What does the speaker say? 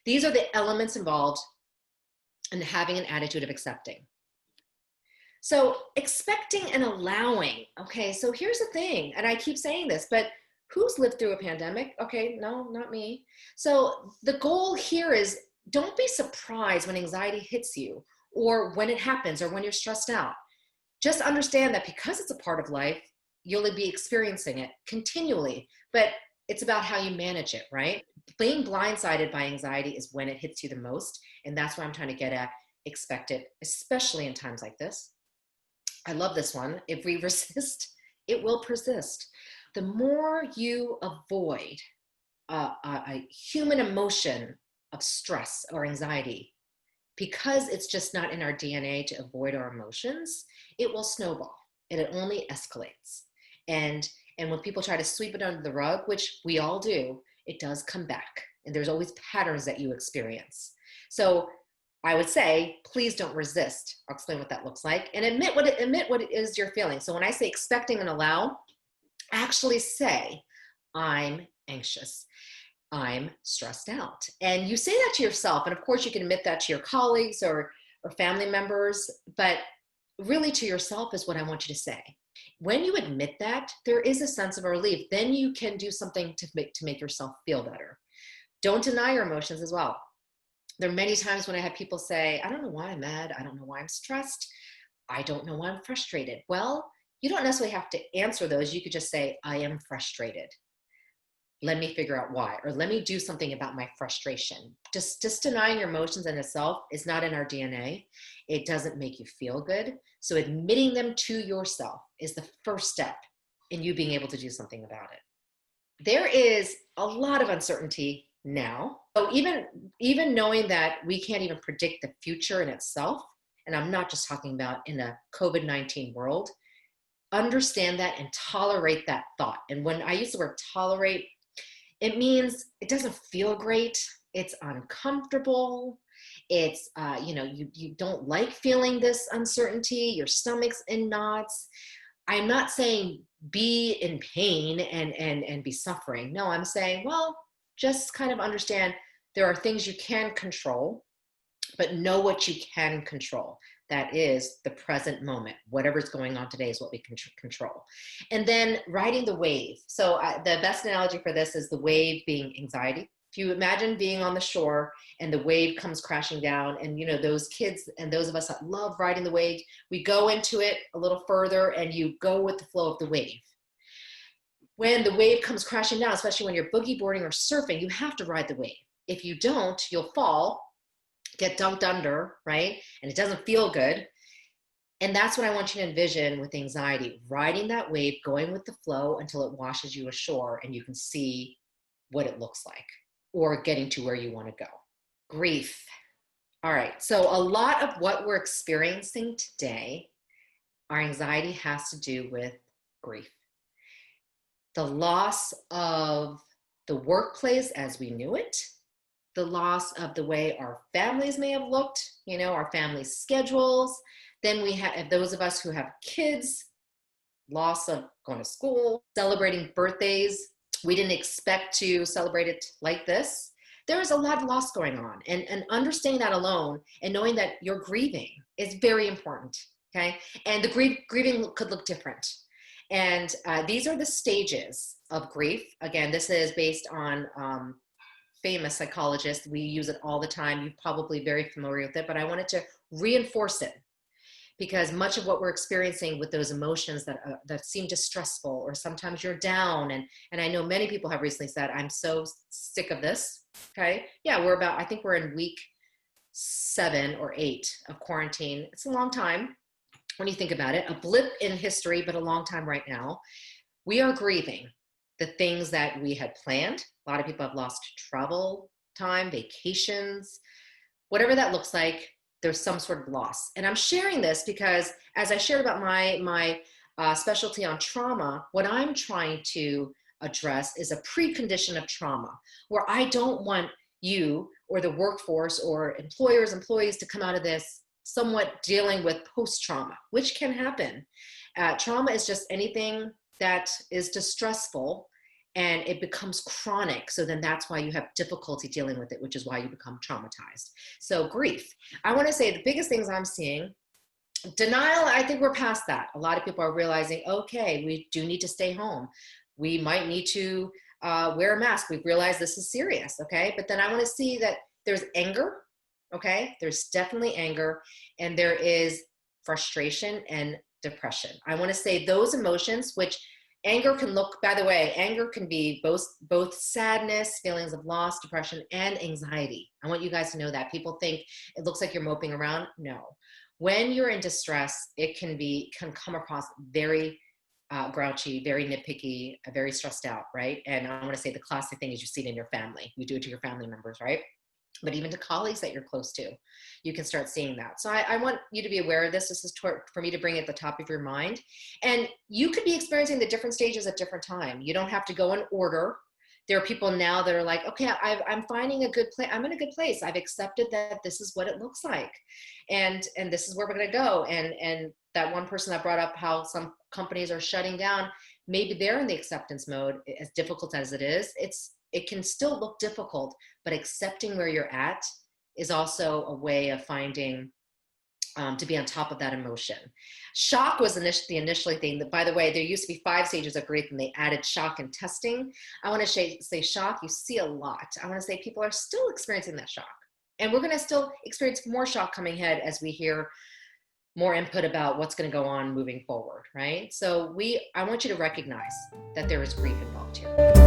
These are the elements involved in having an attitude of accepting. So expecting and allowing. Okay, so here's the thing, and I keep saying this, but who's lived through a pandemic? Okay, no, not me. So the goal here is don't be surprised when anxiety hits you or when it happens or when you're stressed out. Just understand that because it's a part of life, you'll be experiencing it continually, but it's about how you manage it, right? Being blindsided by anxiety is when it hits you the most. And that's what I'm trying to get at. Expect it, especially in times like this. I love this one. If we resist, it will persist. The more you avoid a human emotion of stress or anxiety, because it's just not in our DNA to avoid our emotions, it will snowball and it only escalates. And when people try to sweep it under the rug, which we all do, it does come back. And there's always patterns that you experience. So I would say, please don't resist. I'll explain what that looks like and admit what it is you're feeling. So when I say expecting and allow, actually say, I'm anxious. I'm stressed out. And you say that to yourself. And of course you can admit that to your colleagues or family members, but really to yourself is what I want you to say. When you admit that, there is a sense of relief. Then you can do something to make yourself feel better. Don't deny your emotions as well. There are many times when I have people say, I don't know why I'm mad. I don't know why I'm stressed. I don't know why I'm frustrated. Well, you don't necessarily have to answer those. You could just say, I am frustrated. Let me figure out why, or let me do something about my frustration. Just denying your emotions in itself is not in our DNA. It doesn't make you feel good. So admitting them to yourself is the first step in you being able to do something about it. There is a lot of uncertainty now. So even knowing that we can't even predict the future in itself, and I'm not just talking about in a COVID-19 world, understand that and tolerate that thought. And when I use the word tolerate, it means it doesn't feel great. It's uncomfortable. It's, you don't like feeling this uncertainty. Your stomach's in knots. I'm not saying be in pain and be suffering. No, I'm saying, well, just kind of understand there are things you can control, but know what you can control. That is the present moment. Whatever's going on today is what we can control. And then riding the wave. So the best analogy for this is the wave being anxiety. If you imagine being on the shore and the wave comes crashing down, and those kids and those of us that love riding the wave, we go into it a little further and you go with the flow of the wave. When the wave comes crashing down, especially when you're boogie boarding or surfing, you have to ride the wave. If you don't, you'll fall, get dunked under, right? And it doesn't feel good. And that's what I want you to envision with anxiety, riding that wave, going with the flow until it washes you ashore and you can see what it looks like, or getting to where you want to go. Grief. All right, so a lot of what we're experiencing today, our anxiety has to do with grief. The loss of the workplace as we knew it, the loss of the way our families may have looked, our family schedules. Then we have those of us who have kids, loss of going to school, celebrating birthdays. We didn't expect to celebrate it like this. There is a lot of loss going on, and understanding that alone and knowing that you're grieving is very important, okay? And the grieving could look different. And these are the stages of grief. Again, this is based on famous psychologists. We use it all the time. You're probably very familiar with it, but I wanted to reinforce it because much of what we're experiencing with those emotions that seem distressful, or sometimes you're down. And I know many people have recently said, I'm so sick of this. Okay. Yeah. I think we're in week 7 or 8 of quarantine. It's a long time when you think about it, a blip in history, but a long time right now. We are grieving the things that we had planned. A lot of people have lost travel time, vacations, whatever that looks like. There's some sort of loss. And I'm sharing this because as I shared about my specialty on trauma, what I'm trying to address is a precondition of trauma, where I don't want you or the workforce or employees to come out of this somewhat dealing with post-trauma, which can happen. Trauma is just anything that is distressful and it becomes chronic. So then that's why you have difficulty dealing with it, which is why you become traumatized. So grief, I want to say the biggest things I'm seeing, denial, I think we're past that. A lot of people are realizing, okay, we do need to stay home. We might need to wear a mask. We've realized this is serious, okay? But then I want to see that there's anger, okay? There's definitely anger, and there is frustration and depression. I want to say those emotions, which anger can look, by the way, anger can be both sadness, feelings of loss, depression, and anxiety. I want you guys to know that. People think it looks like you're moping around. No. When you're in distress, it can come across very grouchy, very nitpicky, very stressed out, right? And I want to say the classic thing is you see it in your family. You do it to your family members, right? But even to colleagues that you're close to, you can start seeing that. So I want you to be aware of this. This is for me to bring it at the top of your mind. And you could be experiencing the different stages at different time. You don't have to go in order. There are people now that are like, okay, I'm finding a good place. I'm in a good place. I've accepted that this is what it looks like. And this is where we're going to go. And that one person that brought up how some companies are shutting down, maybe they're in the acceptance mode. As difficult as it is, it can still look difficult, but accepting where you're at is also a way of finding to be on top of that emotion. Shock was the initially thing. That, by the way, there used to be 5 stages of grief, and they added shock and testing. I want to say shock, you see a lot. I want to say people are still experiencing that shock. And we're going to still experience more shock coming ahead as we hear more input about what's going to go on moving forward, right? So I want you to recognize that there is grief involved here.